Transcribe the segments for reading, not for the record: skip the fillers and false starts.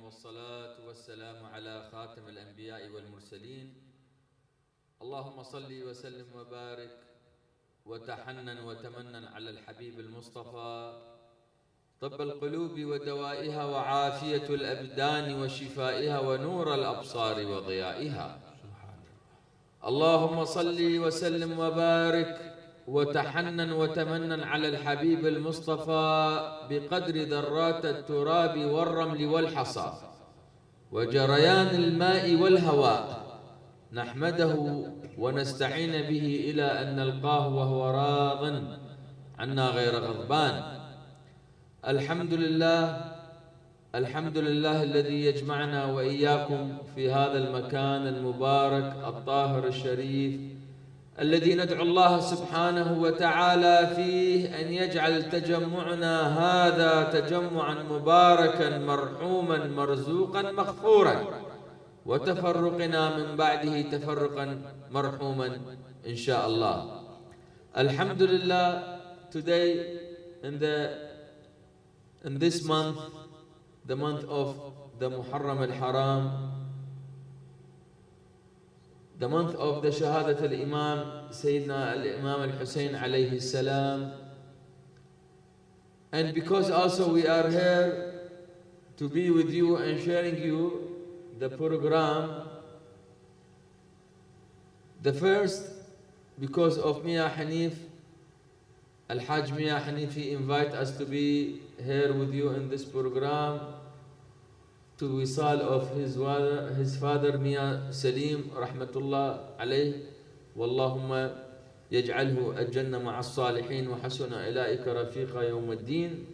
والصلاة والسلام على خاتم الأنبياء والمرسلين. اللهم صل وسلم وبارك وتحنن وتمنن على الحبيب المصطفى طب القلوب ودوائها وعافية الأبدان وشفائها ونور الأبصار وضيائها. اللهم صل وسلم وبارك وتحنن وتمنن على الحبيب المصطفى بقدر ذرات التراب والرمل والحصى وجريان الماء والهواء، نحمده ونستعين به إلى أن نلقاه وهو راض عنا غير غضبان. الحمد لله، الحمد لله الذي يجمعنا وإياكم في هذا المكان المبارك الطاهر الشريف، الذي ندعو الله سبحانه وتعالى فيه أن يجعل تجمعنا هذا تجمعا مباركا مرحوما مرزوقا مغفورا، وتفرقنا من بعده تفرقا مرحوما إن شاء الله. الحمد لله, today in this month, the month of the Muharram al-Haram, the month of the Shahadat al-Imam, Sayyidina al-Imam al-Hussein alayhi salam. And because also we are here to be with you and sharing you the program, the first, because of Mia Hanif, Al-Hajj Mia Hanifi invite us to be here with you in this program to wisal of his father Mia Salim rahmatullah alayh, wallahumma yaj'alhu al-jannah ma'a as-salihin wa hasuna ilaika rafiqa yawm ad-din.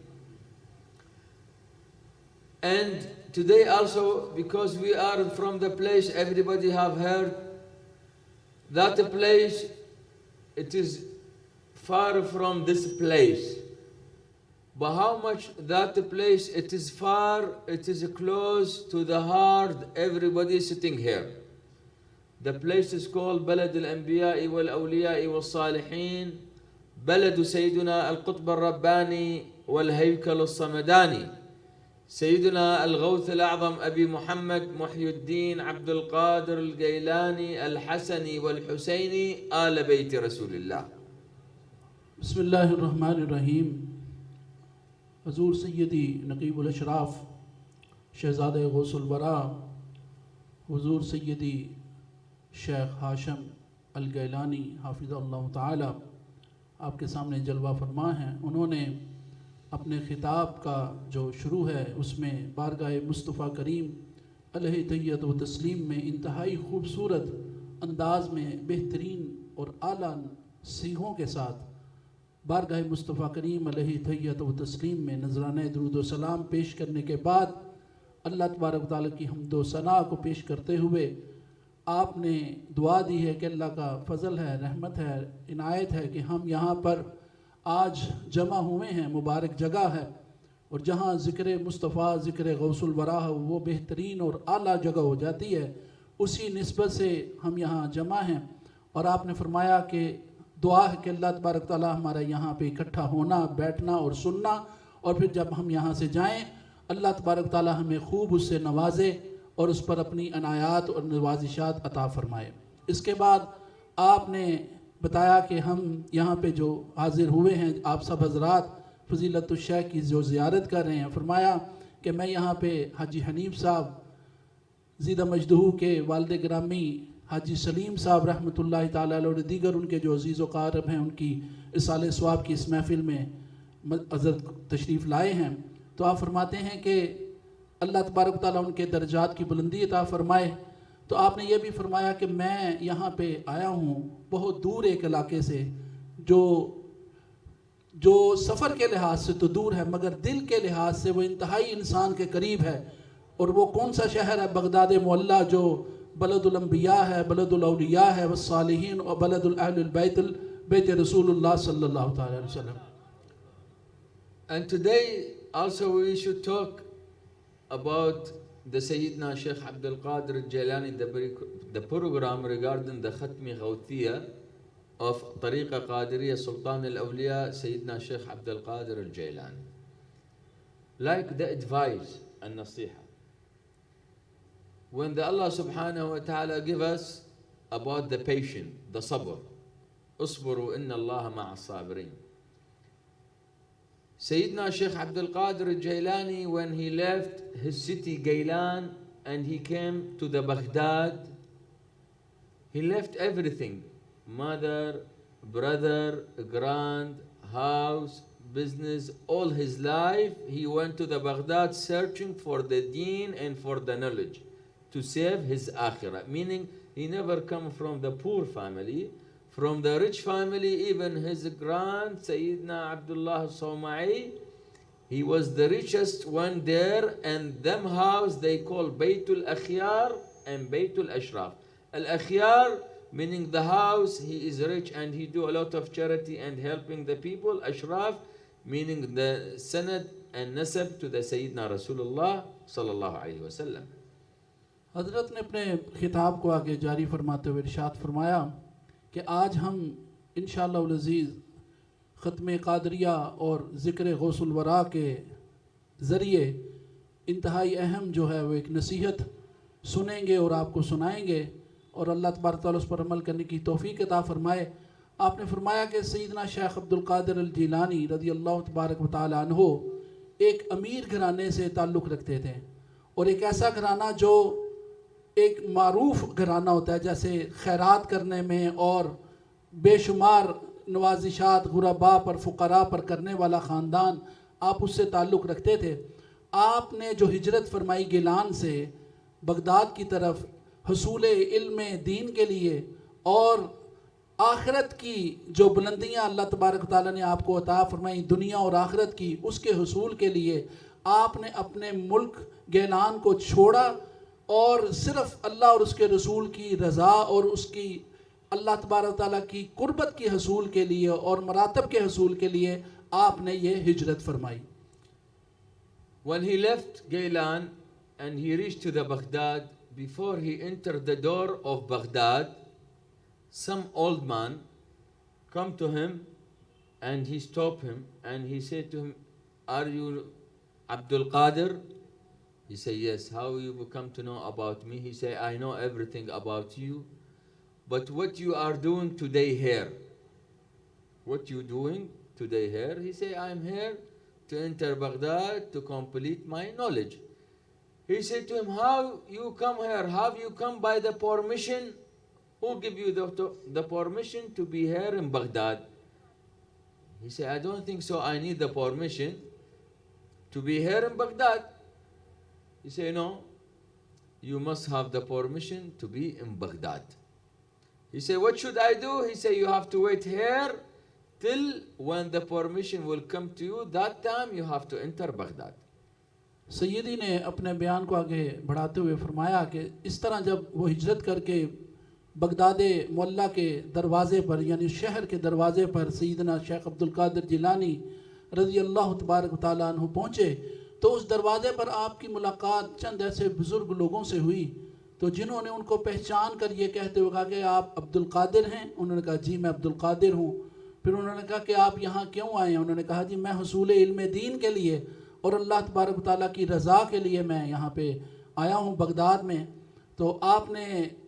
And today also, because we are from the place everybody have heard, that place, it is far from this place. But how much that place, it is far, it is close to the heart, everybody sitting here. The place is called Balad al-Anbiya'i wal-Awliya'i wal-Salihin, Balad Sayyiduna al-Qutb al-Rabbani wal-Haykal al-Samadani, Sayyiduna al-Ghawth al-A'zam Abi Muhammad Muhyiddin Abdul Qadir al-Gaylani al-Hasani wal-Husayni Ala Bayti Rasulillah. Bismillahirrahmanirrahim. حضور سیدی نقیب الاشراف شہزادہ غوث الورا حضور سیدی شیخ ہاشم الگیلانی حافظ اللہ تعالی آپ کے سامنے جلوہ فرما ہیں. انہوں نے اپنے خطاب کا جو شروع ہے اس میں بارگاہ مصطفیٰ کریم علیہ تحیت و تسلیم میں انتہائی خوبصورت انداز میں بہترین اور اعلیٰ صیغوں کے ساتھ بارگاہ مصطفیٰ کریم علیہ تحیت و تسلیم میں نذرانہ درود و سلام پیش کرنے کے بعد اللہ تبارک و تعالیٰ کی حمد و ثنا کو پیش کرتے ہوئے آپ نے دعا دی ہے کہ اللہ کا فضل ہے، رحمت ہے، عنایت ہے کہ ہم یہاں پر آج جمع ہوئے ہیں. مبارک جگہ ہے اور جہاں ذکر مصطفیٰ ذکر غوث الورا وہ بہترین اور اعلیٰ جگہ ہو جاتی ہے، اسی نسبت سے ہم یہاں جمع ہیں. اور آپ نے فرمایا کہ دعا ہے کہ اللہ تبارک تعالیٰ ہمارا یہاں پہ اکٹھا ہونا، بیٹھنا اور سننا، اور پھر جب ہم یہاں سے جائیں اللہ تبارک تعالیٰ ہمیں خوب اس سے نوازے اور اس پر اپنی عنایات اور نوازشات عطا فرمائے. اس کے بعد آپ نے بتایا کہ ہم یہاں پہ جو حاضر ہوئے ہیں آپ سب حضرات فضیلت الشیخ کی جو زیارت کر رہے ہیں، فرمایا کہ میں یہاں پہ حاجی حنیف صاحب زیدہ مجدہو کے والد گرامی حاجی سلیم صاحب رحمۃ اللہ تعالیٰ علیہ اور دیگر ان کے جو عزیز و قارب ہیں ان کی اصالِ ثواب کی اس محفل میں حضرت تشریف لائے ہیں. تو آپ فرماتے ہیں کہ اللہ تبارک تعالیٰ ان کے درجات کی بلندی عطا فرمائے. تو آپ نے یہ بھی فرمایا کہ میں یہاں پہ آیا ہوں بہت دور ایک علاقے سے جو سفر کے لحاظ سے تو دور ہے مگر دل کے لحاظ سے وہ انتہائی انسان کے قریب ہے. اور وہ کون سا شہر ہے؟ بغداد معلیٰ، جو بلد الانبیاء ہے، بلد الاولیاء ہے والصالحین، اور بلد الاہل البیت بیت رسول اللہ صلی اللہ علیہ وسلم. And today also we should talk about the Sayyidina Sheikh Abdul Qadir al-Jailani, the program regarding the Khatmi Ghawthiyya of Tariqa Qadiriyya Sultan al-Awliya Sayyidina Sheikh Abdul Qadir al-Jailani. Like the advice and nasiha. when the Allah subhanahu wa ta'ala give us about the patient, the sabr. اصبروا إن الله مع الصابرين. Sayyidina Sheikh Abdul Qadir al-Jailani, when he left his city Gailan and he came to the Baghdad, he left everything, mother, brother, grand, house, business, all his life. He went to the Baghdad searching for the deen and for the knowledge to save his akhirah. Meaning he never come from the poor family, from the rich family. Even his grand Sayyidina Abdullah Sawma'i, he was the richest one there, and them house they call Baytul Akhyar and Baytul Ashraf. Al-Akhyar meaning the house, he is rich and he do a lot of charity and helping the people. Ashraf meaning the sanad and nasab to the Sayyidina Rasulullah sallallahu alayhi wa sallam. حضرت نے اپنے خطاب کو آگے جاری فرماتے ہوئے ارشاد فرمایا کہ آج ہم انشاءاللہ العزیز ختم قادریہ اور ذکر غوث الورا کے ذریعے انتہائی اہم جو ہے وہ ایک نصیحت سنیں گے اور آپ کو سنائیں گے، اور اللہ تبارک تعالیٰ اس پر عمل کرنے کی توفیق عطا فرمائے۔ آپ نے فرمایا کہ سیدنا شیخ عبد القادر الجیلانی رضی اللہ تبارک و تعالیٰ عنہ ایک امیر گھرانے سے تعلق رکھتے تھے، اور ایک ایسا گھرانہ جو ایک معروف گھرانہ ہوتا ہے، جیسے خیرات کرنے میں اور بے شمار نوازشات غرباء پر فقراء پر کرنے والا خاندان، آپ اس سے تعلق رکھتے تھے۔ آپ نے جو ہجرت فرمائی گیلان سے بغداد کی طرف حصول علم دین کے لیے اور آخرت کی جو بلندیاں اللہ تبارک و تعالیٰ نے آپ کو عطا فرمائی دنیا اور آخرت کی، اس کے حصول کے لیے آپ نے اپنے ملک گیلان کو چھوڑا، اور صرف اللہ اور اس کے رسول کی رضا اور اس کی اللہ تبارک و تعالیٰ کی قربت کی حصول کے لیے اور مراتب کے حصول کے لیے آپ نے یہ ہجرت فرمائی۔ When he left Gailan and he reached to the Baghdad, before he entered the door of Baghdad, some old man come to him and he stopped him and he said to him, "Are you Abdul Qadir?" He said, "Yes." "How you come to know about me?" He said, "I know everything about you, but what you are doing today here?" "What you doing today here?" He said, "I am here to enter Baghdad to complete my knowledge." He said to him, "How you come here? Have you come by the permission? Who give you the permission to be here in Baghdad?" He said, "I don't think so. I need the permission to be here in Baghdad." He said, "No, you must have the permission to be in Baghdad." He said, "What should I do?" He said, "You have to wait here till when the permission will come to you. That time you have to enter Baghdad." سیدی نے اپنے بیان کو آگے بڑھاتے ہوئے فرمایا کہ اس طرح جب وہ ہجرت کر کے بغداد معلیٰ کے دروازے پر یعنی شہر کے دروازے پر سیدنا شیخ عبد القادر جیلانی رضی اللہ تبارک و تعالیٰ عنہ پہنچے، تو اس دروازے پر آپ کی ملاقات چند ایسے بزرگ لوگوں سے ہوئی، تو جنہوں نے ان کو پہچان کر یہ کہتے ہوئے کہا کہ آپ عبد القادر ہیں؟ انہوں نے کہا جی میں عبد القادر ہوں۔ پھر انہوں نے کہا کہ آپ یہاں کیوں آئے ہیں؟ انہوں نے کہا جی میں حصول علم دین کے لیے اور اللہ تبارک و تعالیٰ کی رضا کے لیے میں یہاں پہ آیا ہوں بغداد میں۔ تو آپ نے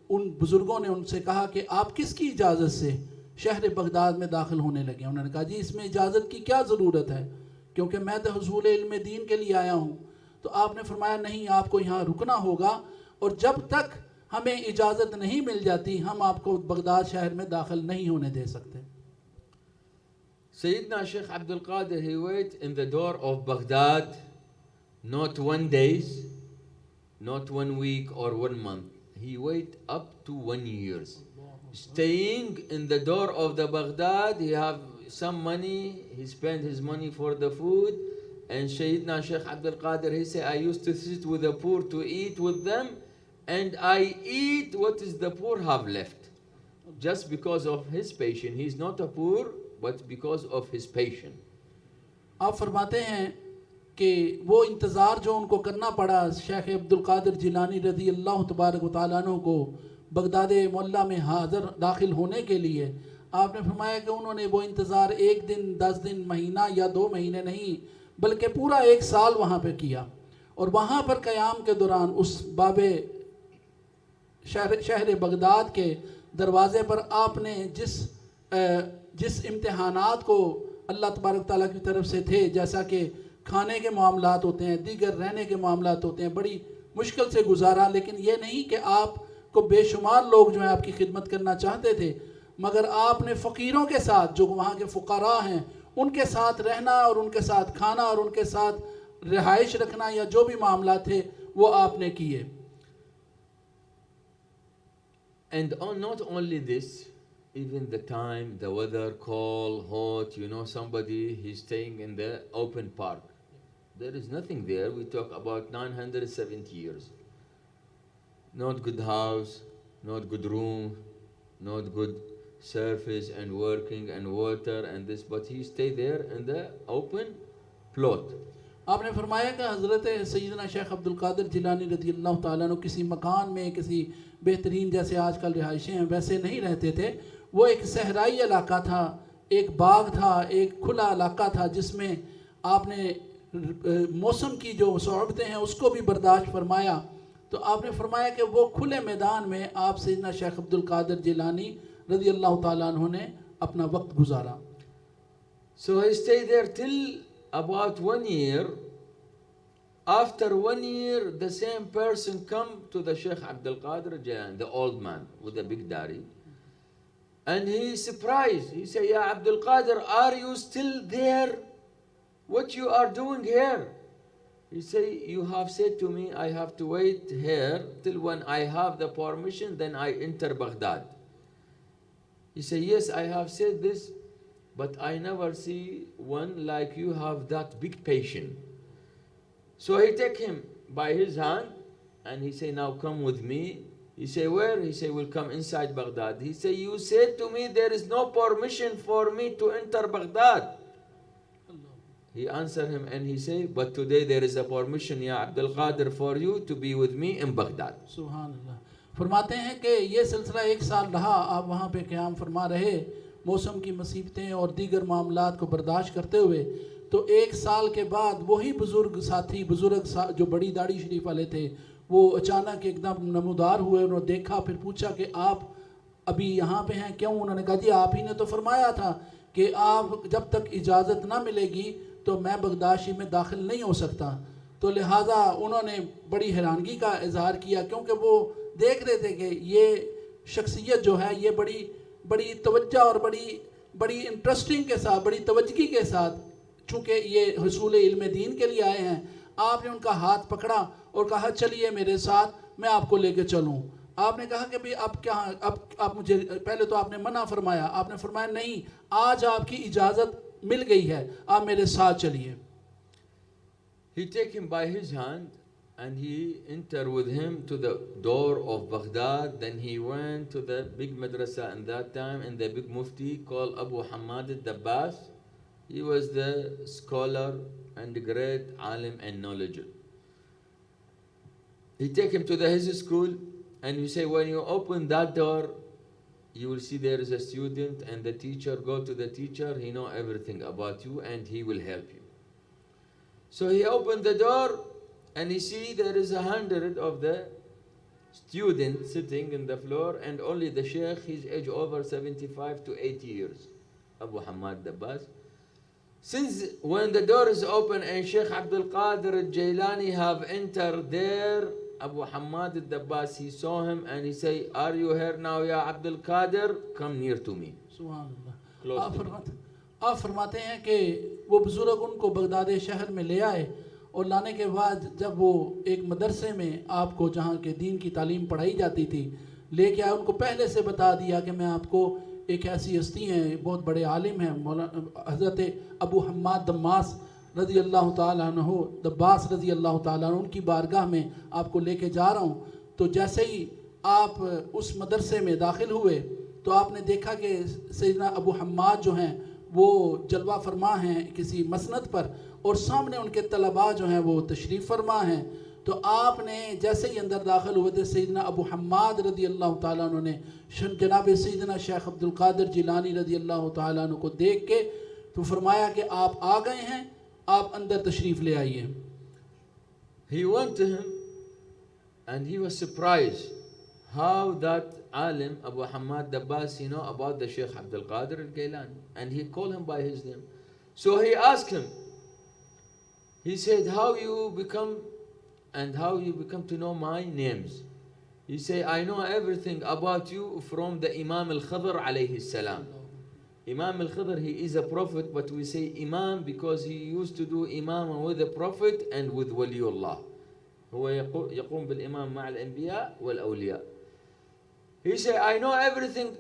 ان بزرگوں نے ان سے کہا کہ آپ کس کی اجازت سے شہر بغداد میں داخل ہونے لگے؟ انہوں نے کہا جی اس میں اجازت کی کیا ضرورت ہے، کیونکہ میں تو حصول علم دین کے لیے آیا ہوں۔ تو آپ نے فرمایا نہیں، آپ کو یہاں رکنا ہوگا، اور جب تک ہمیں اجازت نہیں مل جاتی ہم آپ کو بغداد شہر میں داخل نہیں ہونے دے سکتے۔ Sayyidina Sheikh Abdul Qadir, he waited in the door of Baghdad, not 1 day, not 1 week or 1 month. He waited up to 1 year. Staying in the door of the Baghdad, he have some money, he spent his money for the food, and Sayyidina Sheikh Abdul Qadir, he said, "I used to sit with the poor to eat with them, and I eat what is the poor have left." Just because of his patience. He is not a poor, but because of his patience. آپ فرماتے ہیں کہ وہ انتظار جو ان کو کرنا پڑا شیخ عبد القادر جیلانی رضی اللہ تبارک و تعالیٰ عنہ کو بغداد معلیٰ میں حاضر داخل ہونے کے لیے، آپ نے فرمایا کہ انہوں نے وہ انتظار 1 دن 10 دن مہینہ یا 2 مہینے نہیں بلکہ پورا 1 سال وہاں پہ کیا، اور وہاں پر قیام کے دوران اس باب شہر بغداد کے دروازے پر آپ نے جس امتحانات کو اللہ تبارک تعالیٰ کی طرف سے تھے، جیسا کہ کھانے کے معاملات ہوتے ہیں، دیگر رہنے کے معاملات ہوتے ہیں، بڑی مشکل سے گزارا، لیکن یہ نہیں کہ آپ کو بے شمار لوگ جو ہیں آپ کی خدمت کرنا چاہتے تھے، مگر آپ نے فقیروں کے ساتھ، جو وہاں کے فقراء ہیں، ان کے ساتھ رہنا اور ان کے ساتھ کھانا اور ان کے ساتھ رہائش رکھنا یا جو بھی معاملات تھے وہ آپ نے کیے. And not only this, even the time, the weather, cold, hot, somebody, he's staying in the open park. There is nothing there. We talk about 970 years. Not good house, not good room, not good surface and working and water and this, but he stayed there in the open plot. آپ نے فرمایا کہ حضرت سیدنا شیخ عبدالقادر جیلانی رضی اللہ تعالیٰ عنہ کسی مکان میں، کسی بہترین جیسے آج کل رہائشیں ہیں ویسے نہیں رہتے تھے. وہ ایک صحرائی علاقہ تھا، ایک باغ تھا، ایک کھلا علاقہ تھا جس میں آپ نے موسم کی جو صعوبتیں ہیں اس کو بھی برداشت فرمایا. تو آپ نے فرمایا کہ وہ کھلے میدان میں آپ سیدنا شیخ عبدالقادر جیلانی رضی اللہ تعالیٰ عنہ نے اپنا وقت گزارا. So he stayed there till about 1 year. After 1 year, the same person come to the Sheikh Abdul Qadir Jilani, the old man with the big daddy, and he surprised. He said, "Ya Abdul Qadir, are you still there? What you are doing here?" He said, "You have said to me, I have to wait here till when I have the permission, then I enter Baghdad." He said, "Yes, I have said this, but I never see one like you have that big patience." So he take him by his hand and he say, "Now come with me." He say, "Where?" He say, "We'll come inside Baghdad." He say, "You said to me there is no permission for me to enter Baghdad." He answered him and he say, "But today there is a permission, Ya Abdul Qadir, for you to be with me in Baghdad." سبحان اللہ. فرماتے ہیں کہ یہ سلسلہ 1 سال رہا، آپ وہاں پہ قیام فرما رہے، موسم کی مصیبتیں اور دیگر معاملات کو برداشت کرتے ہوئے. تو 1 سال کے بعد وہی بزرگ ساتھی، جو بڑی داڑھی شریف والے تھے، وہ اچانک ایک دم نمودار ہوئے. انہوں نے دیکھا، پھر پوچھا کہ آپ ابھی یہاں پہ ہیں کیوں؟ انہوں نے کہا جی آپ ہی نے تو فرمایا تھا کہ آپ جب تک اجازت نہ ملے گی تو میں بغداد میں داخل نہیں ہو سکتا. تو لہٰذا انہوں نے بڑی حیرانگی کا اظہار کیا، کیونکہ وہ دیکھ رہے تھے کہ یہ شخصیت جو ہے یہ بڑی توجہ اور بڑی انٹرسٹنگ کے ساتھ، بڑی توجگی کے ساتھ، چونکہ یہ حصول علم دین کے لیے آئے ہیں. آپ نے ان کا ہاتھ پکڑا اور کہا چلیے میرے ساتھ، میں آپ کو لے کے چلوں. آپ نے کہا کہ بھئی اب کیا، اب مجھے، پہلے تو آپ نے منع فرمایا، آپ نے فرمایا نہیں، آج آپ کی اجازت مل گئی ہے، آپ میرے ساتھ چلیے. He take him by his hand and he entered with him to the door of Baghdad. Then he went to the big madrasa in that time, and the big mufti called Abu Hamad al-Dabbas. He was the scholar and the great alim and knowledgeable. He take him to his school, and he say, when you open that door, you will see there is a student, and the teacher, go to the teacher, he know everything about you and he will help you. So he opened the door and he see there is 100 of the students sitting in the floor, and only the sheikh, his age over 75 to 80 years, Abu Hamad Dabbas. Since when the door is open and Sheikh Abdul Qadir al-Jailani have entered there, Abu Hamad al-Dabbas, he saw him and he say, "Are you here now, Ya Abdul Qadir? Come near to me." سبحان اللہ. آپ فرماتے ہیں کہ وہ بزرگ ان کو Baghdad شہر میں لے آئے، اور لانے کے بعد جب وہ ایک مدرسے میں آپ کو، جہاں کے دین کی تعلیم پڑھائی جاتی تھی، لے کے آئے، ان کو پہلے سے بتا دیا کہ میں آپ کو ایک ایسی ہستی ہیں، بہت بڑے عالم ہیں، حضرت ابو حماد دماس رضی اللہ تعالیٰ عنہ، دباس رضی اللہ تعالیٰ عنہ، ان کی بارگاہ میں آپ کو لے کے جا رہا ہوں. تو جیسے ہی آپ اس مدرسے میں داخل ہوئے تو آپ نے دیکھا کہ سیدنا ابو حماد جو ہیں وہ جلوہ فرما ہیں کسی مسند پر، اور سامنے ان کے طلباء جو ہیں وہ تشریف فرما ہیں. تو آپ نے جیسے ہی اندر داخل ہوئے تھے، سیدنا ابو حماد رضی اللہ تعالیٰ عنہ نے جناب سیدنا شیخ عبدالقادر جیلانی رضی اللہ تعالیٰ عنہ کو دیکھ کے تو فرمایا کہ آپ آ گئے ہیں، آپ اندر تشریف لے آئیے. He went to him and he was surprised how that alim Abu Hamad Dabbas, about the Sheikh Abdul Qadir al-Gailani, and he called him by his name. So he asked him, he said, how you become to know my names? He said, I know everything about you from the Imam al-Khidr alayhi salam. Imam al-Khidr, he is a prophet, but we say Imam because he used to do Imam with the prophet and with Waliullah. هو يقوم بالإمام مع الأنبياء والأولياء. He said, I know everything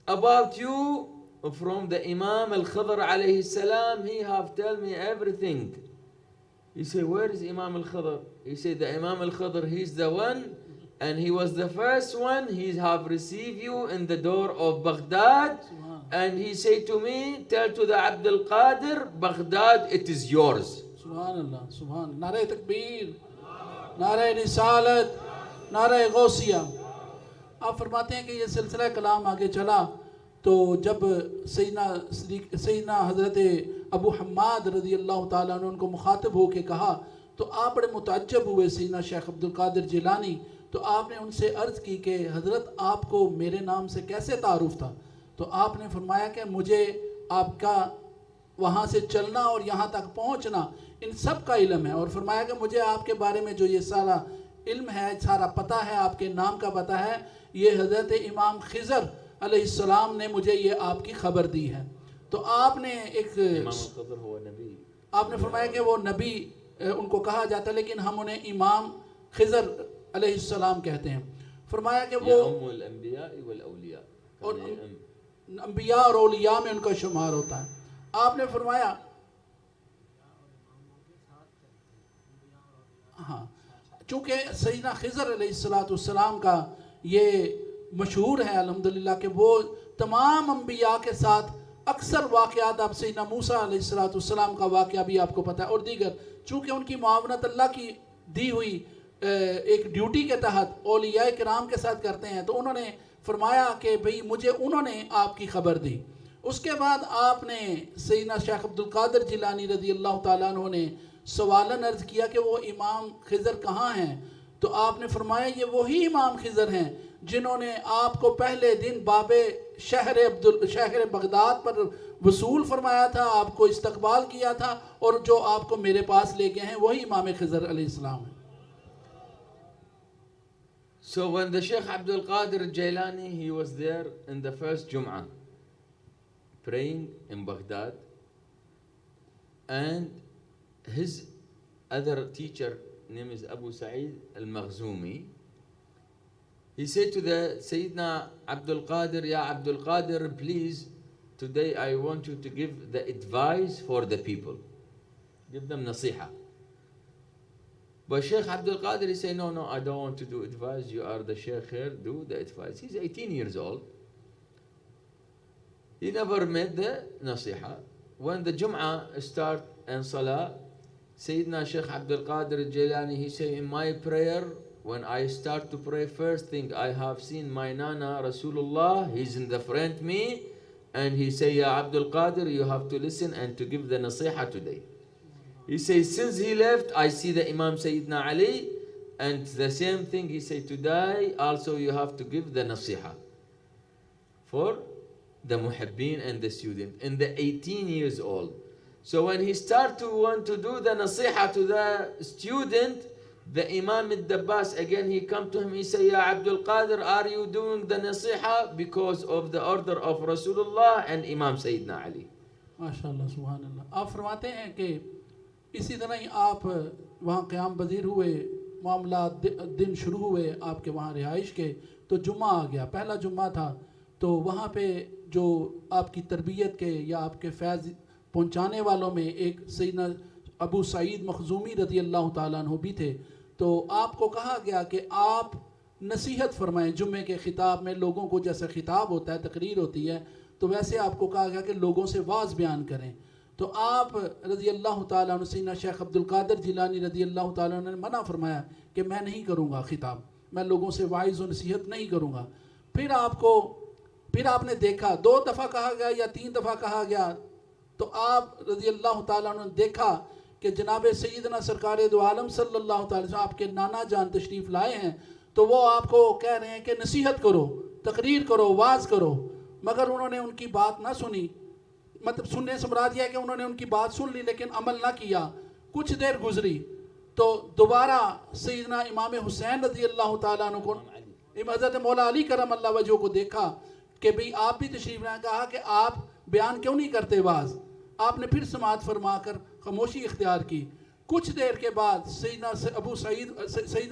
about you from the Imam al-Khidr alayhi salam. He have told me everything. He said, where is Imam al-Khidr? He said, the Imam al-Khidr, he's the one, and he was the first one. He have received you in the door of Baghdad. And he said to me, tell to the Abdul Qadir, Baghdad, it is yours. Subhanallah, Subhanallah. Nare takbir, nare risalat, nare gausiya. آپ فرماتے ہیں کہ یہ سلسلہ کلام آگے چلا تو جب سیدنا حضرت ابو حماد رضی اللہ تعالیٰ عنہ ان کو مخاطب ہو کے کہا تو آپ بڑے متعجب ہوئے سیدنا شیخ عبد القادر جیلانی. تو آپ نے ان سے عرض کی کہ حضرت آپ کو میرے نام سے کیسے تعارف تھا؟ تو آپ نے فرمایا کہ مجھے آپ کا وہاں سے چلنا اور یہاں تک پہنچنا ان سب کا علم ہے، اور فرمایا کہ مجھے آپ کے بارے میں جو یہ سارا علم ہے، سارا پتہ ہے، آپ کے نام کا پتہ ہے، یہ حضرت امام خضر علیہ السلام نے مجھے یہ آپ کی خبر دی ہے. تو آپ نے آپ نے فرمایا کہ وہ نبی ان کو کہا جاتا ہے، لیکن ہم انہیں امام خضر علیہ السلام کہتے ہیں. فرمایا کہ وہ اور انبیاء اور اولیاء میں ان کا شمار ہوتا ہے. آپ نے فرمایا ہاں، چونکہ سیدنا خضر علیہ السلام کا یہ مشہور ہے الحمدللہ کہ وہ تمام انبیاء کے ساتھ اکثر واقعات، آپ سیدنا موسیٰ علیہ السلام کا واقعہ بھی آپ کو پتہ ہے، اور دیگر چونکہ ان کی معاونت اللہ کی دی ہوئی ایک ڈیوٹی کے تحت اولیاء کرام کے ساتھ کرتے ہیں، تو انہوں نے فرمایا کہ بھئی مجھے انہوں نے آپ کی خبر دی. اس کے بعد آپ نے سیدنا شیخ عبد القادر جیلانی رضی اللہ تعالیٰ عنہ نے سوالن عرض کیا کہ وہ امام خضر کہاں ہیں؟ تو آپ نے فرمایا یہ وہی امام خضر ہیں جنہوں نے آپ کو پہلے دن باب شہر بغداد پر وصول فرمایا تھا، آپ کو استقبال کیا تھا، اور جو آپ کو میرے پاس لے گئے ہیں وہی امام خضر علیہ السلام ہیں. So when the Sheikh Abdul Qadir Jailani, he was there in the first Jum'ah, praying in Baghdad, and his other teacher, name is Abu Sa'id al-Makhzumi, he said to the Sayyidina Abdul Qadir, Ya Abdul Qadir, please, today I want you to give the advice for the people. Give them nasiha. But Sheikh Abdul Qadir, he said, no, I don't want to do advice. You are the Sheikh here, do the advice. He's 18 years old. He never made the nasiha. When the Jum'ah start and Salah, Sayyidina Sheikh Abdul Qadir Jailani, he said, in my prayer, when I start to pray, first thing I have seen my Nana Rasulullah, he's in the front me, and he say, Ya Abdul Qadir, you have to listen and to give the nasiha today. He says, since he left, I see the Imam Sayyidina Ali, and the same thing he said, today also you have to give the nasiha for the muhibbin and the student, in the 18 years old. So when he start to want to do the nasiha to the student, the Imam al-Dabbas, again he come to him, he say, Ya Abdul Qadir, are you doing the nasiha because of the order of Rasulullah and Imam Sayyidina Ali? MashaAllah, Subhanallah. آپ فرماتے ہیں کہ اسی طرح ہی آپ وہاں قیام پذیر ہوئے، معاملات دن شروع ہوئے آپ کے وہاں رہائش کے، تو جمعہ آ گیا، پہلا جمعہ تھا، تو وہاں پہ جو آپ کی تربیت کے یا آپ کے فیض پہنچانے والوں میں ایک سیدنا ابو سعید مخزومی رضی اللہ تعالیٰ عنہ بھی تھے. تو آپ کو کہا گیا کہ آپ نصیحت فرمائیں جمعے کے خطاب میں، لوگوں کو جیسے خطاب ہوتا ہے، تقریر ہوتی ہے، تو ویسے آپ کو کہا گیا کہ لوگوں سے واعظ بیان کریں. تو آپ رضی اللہ تعالیٰ عنہ سیدنا شیخ عبد القادر جیلانی رضی اللہ تعالیٰ عنہ نے منع فرمایا کہ میں نہیں کروں گا خطاب، میں لوگوں سے واعظ و نصیحت نہیں کروں گا. پھر آپ نے دیکھا 2 دفعہ کہا گیا یا 3 دفعہ کہا گیا، تو آپ رضی اللہ تعالیٰ عنہ نے دیکھا کہ جناب سیدنا سرکار دو عالم صلی اللہ تعالیٰ عنہ آپ کے نانا جان تشریف لائے ہیں. تو وہ آپ کو کہہ رہے ہیں کہ نصیحت کرو، تقریر کرو، واعظ کرو، مگر انہوں نے ان کی بات نہ سنی. مطلب سننے سے مراد یہ ہے کہ انہوں نے ان کی بات سن لی لیکن عمل نہ کیا. کچھ دیر گزری تو دوبارہ سیدنا امام حسین رضی اللہ تعالیٰ عنہ کو، حضرت مولا علی کرم اللہ وجہہ کو دیکھا کہ بھئی آپ بھی تشریف لائیں. کہا کہ آپ بیان کیوں نہیں کرتے واعظ؟ آپ نے پھر سماعت فرما کر خاموشی اختیار کی. کچھ دیر کے بعد سیدنا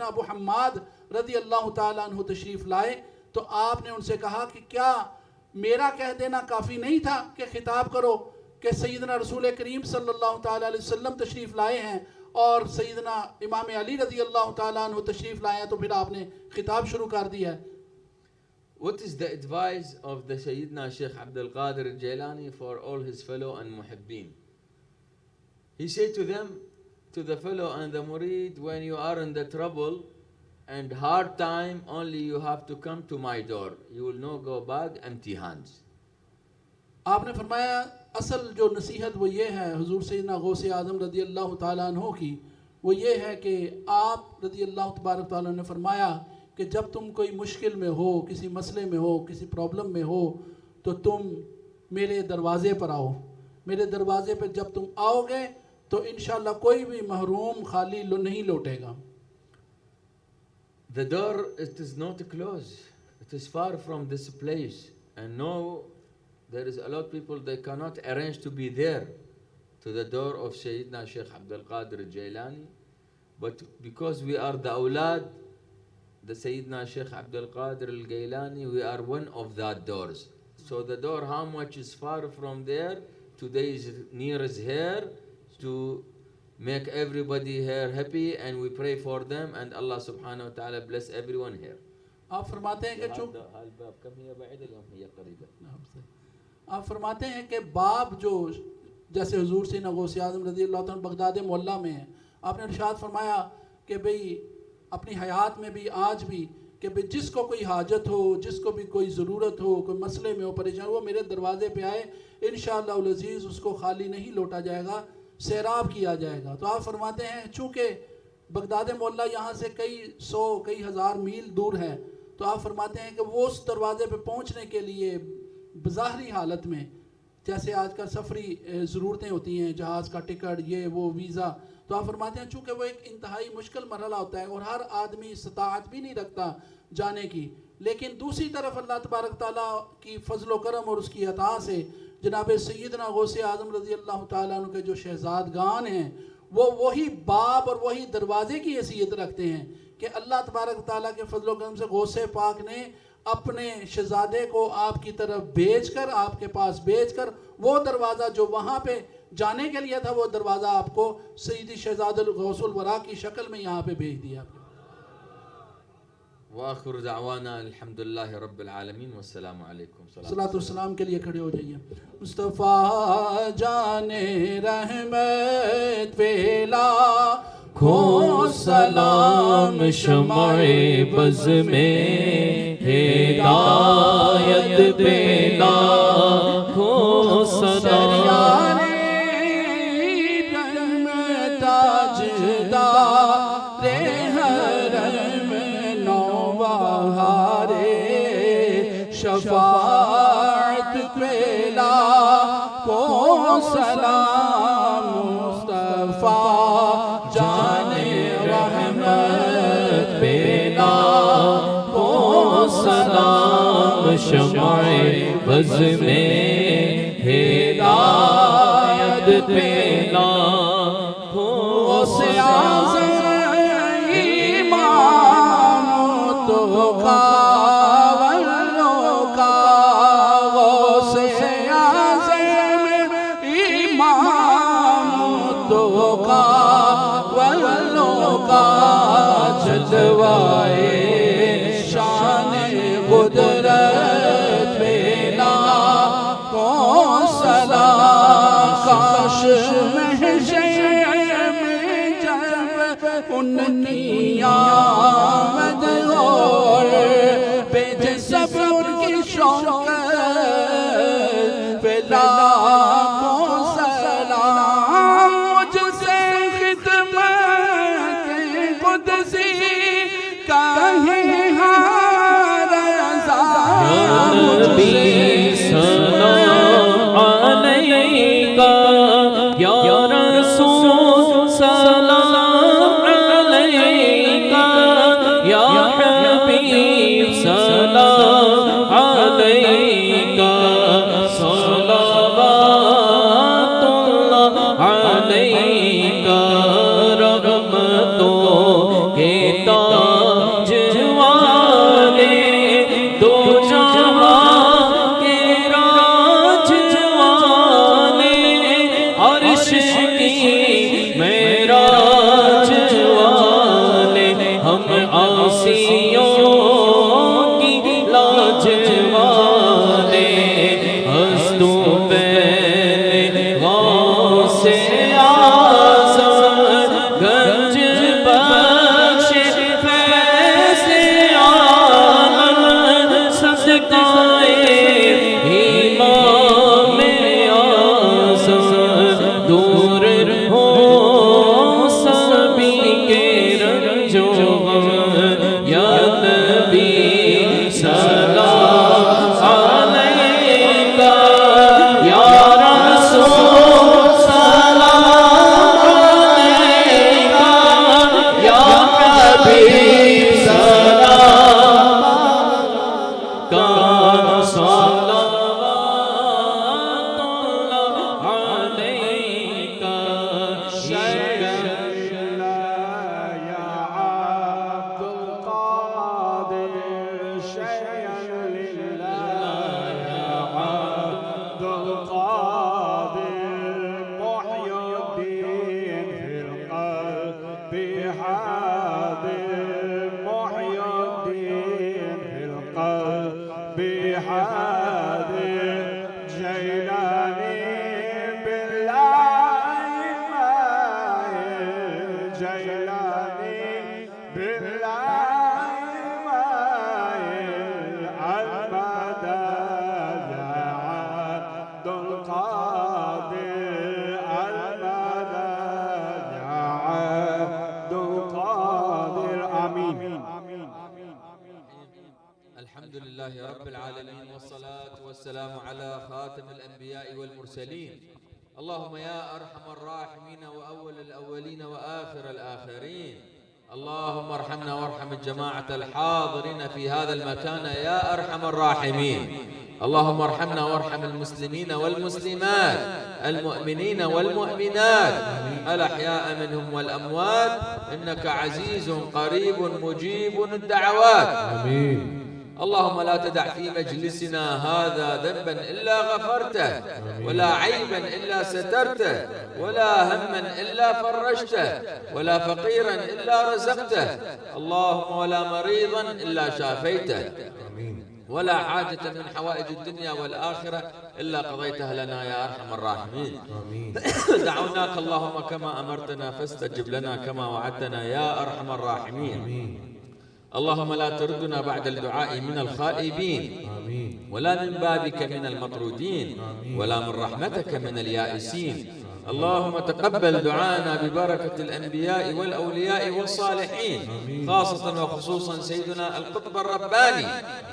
ابو حماد رضی اللہ تعالیٰ عنہ تشریف لائے تو آپ نے ان سے کہا کہ کیا میرا کہہ دینا کافی نہیں تھا کہ خطاب کرو کہ سیدنا رسول کریم صلی اللہ تعالیٰ علیہ وسلم تشریف لائے ہیں اور سیدنا امام علی رضی اللہ تعالیٰ عنہ تشریف لائے ہیں، تو پھر آپ نے خطاب شروع کر دیا ہے. What is the advice of the Sayyidina Sheikh Abdul Qadir al-Jailani for all his fellow and muhibbeen? He said to them, to the fellow and the murid, when you are in the trouble and hard time, only you have to come to my door. You will not go back empty hands. آپ نے فرمایا اصل جو نصیحت وہ یہ ہے حضور سیدنا غوث اعظم رضی اللہ تعالیٰ عنہ کی، وہ یہ ہے کہ آپ رضی اللہ تبارک تعالیٰ نے فرمایا کہ جب تم کوئی مشکل میں ہو، کسی مسئلے میں ہو، کسی پرابلم میں ہو، تو تم میرے دروازے پر آؤ. میرے دروازے پر جب تم آؤ گے تو انشاءاللہ کوئی بھی محروم خالی نہیں لوٹے گا. The door, it is not closed. It is far from this place. And no, there is a lot of people, they cannot arrange to be there to the door of Sayyidina Sheikh Abdul Qadir al-Jailani. But because we are the awlad, the Sayyidina Sheikh Abdul Qadir al-Jailani, we are one of that doors. So the door, how much is far from there, today is near as here, to make everybody here happy, and we pray for them, and Allah subhanahu wa ta'ala bless everyone here. آپ فرماتے ہیں کہ آپ فرماتے ہیں کہ باب جو جیسے حضور سیدنا غوث اعظم رضی اللہ عنہ بغداد معلیٰ میں ہیں، آپ نے ارشاد فرمایا کہ بھئی اپنی حیات میں بھی آج بھی کہ بھئی جس کو کوئی حاجت ہو، جس کو بھی کوئی ضرورت ہو، کوئی مسئلے میں ہو، پریشان، وہ میرے دروازے پہ آئے، انشاءاللہ العزیز اس کو خالی نہیں لوٹا جائے گا، سیراب کیا جائے گا. تو آپ فرماتے ہیں چونکہ بغداد معلیٰ یہاں سے کئی سو کئی ہزار میل دور ہے، تو آپ فرماتے ہیں کہ وہ اس دروازے پہ پہنچنے کے لیے بظاہری حالت میں جیسے آج کل سفری ضرورتیں ہوتی ہیں، جہاز کا ٹکٹ، یہ وہ ویزا، تو آپ فرماتے ہیں چونکہ وہ ایک انتہائی مشکل مرحلہ ہوتا ہے اور ہر آدمی استطاعت بھی نہیں رکھتا جانے کی، لیکن دوسری طرف اللہ تبارک تعالیٰ کی فضل و کرم اور اس کی عطا سے جناب سیدنا غوث اعظم رضی اللہ تعالیٰ عنہ کے جو شہزادگان ہیں وہ وہی باب اور وہی دروازے کی حیثیت رکھتے ہیں کہ اللہ تبارک تعالیٰ کے فضل و کرم سے غوث پاک نے اپنے شہزادے کو آپ کی طرف بھیج کر، آپ کے پاس بھیج کر، وہ دروازہ جو وہاں پہ جانے کے لیے تھا وہ دروازہ آپ کو سیدی شہزاد غوث الورا کی شکل میں یہاں پہ بھیج دیا. وآخر دعوانا الحمدللہ رب العالمین والسلام علیکم. صلاۃ والسلام کے لیے کھڑے ہو جائیے. مصطفیٰ جان رحمت پہ لاکھوں سلام، شمع بز میں ہدایت پہ لاکھوں سلام. شفاعت پہ لاکھوں سلام، مصطفیٰ جان رحمت پہ لاکھوں سلام، شمع بز میں ہدایت پہ لاکھوں سلام. ایمان تو جلوائے شان قدرت پہ لاکھوں سلام. کاش محشر میں جب ان کی آمد اور بھیج سب ان کی شوقت پہ لاکھوں سلام. مجھ سے خدمت قدسی کہیں حاضر جیلانی باللہ مائل جیلانی باللہ مائل المدد یا عبد القادر المدد یا عبد القادر آمین. الحمد لله رب العالمين والصلاة والسلام على خاتم الأنبياء والمرسلين. اللهم يا أرحم الراحمين وأول الأولين وآخر الآخرين، اللهم ارحمنا وارحم الجماعة الحاضرين في هذا المكان يا أرحم الراحمين. اللهم ارحمنا وارحم المسلمين والمسلمات المؤمنين والمؤمنات الأحياء منهم والأموات، إنك عزيز قريب مجيب الدعوات. آمين. اللهم لا تدع في مجلسنا هذا ذنبا إلا غفرته، ولا عيبا إلا سترته، ولا هما إلا فرجته، ولا فقيرا إلا رزقته، اللهم ولا مريضا إلا شافيته، ولا حاجة من حوائج الدنيا والآخرة إلا قضيتها لنا يا أرحم الراحمين. دعوناك اللهم كما أمرتنا فاستجب لنا كما وعدتنا يا أرحم الراحمين. اللهم لا تردنا بعد الدعاء من الخائبين، ولا من بابك من المطرودين، ولا من رحمتك من اليائسين. اللهم تقبل دعانا ببركة الأنبياء والأولياء والصالحين، خاصة وخصوصا سيدنا القطب الرباني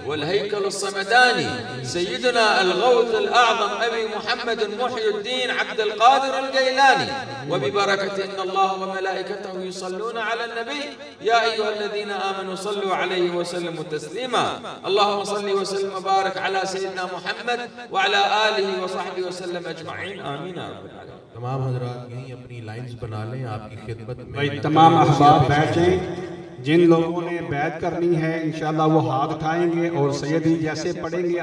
والهيكل الصمداني سيدنا الغوث الأعظم أبي محمد محي الدين عبد القادر الجيلاني، وببركة إن الله وملائكته يصلون على النبي يا أيها الذين آمنوا صلوا عليه وسلموا تسليما. اللهم صل وسلم وبارك على سيدنا محمد وعلى آله وصحبه وسلم أجمعين آمين يا رب العالمين. تمام حضرات یہیں اپنی لائنز بنا لیں آپ کی خدمت میں. بھائی تمام احباب بیٹھیں، جن لوگوں نے بیعت کرنی ہے انشاءاللہ وہ ہاتھ اٹھائیں گے اور سیدی جیسے پڑھیں گے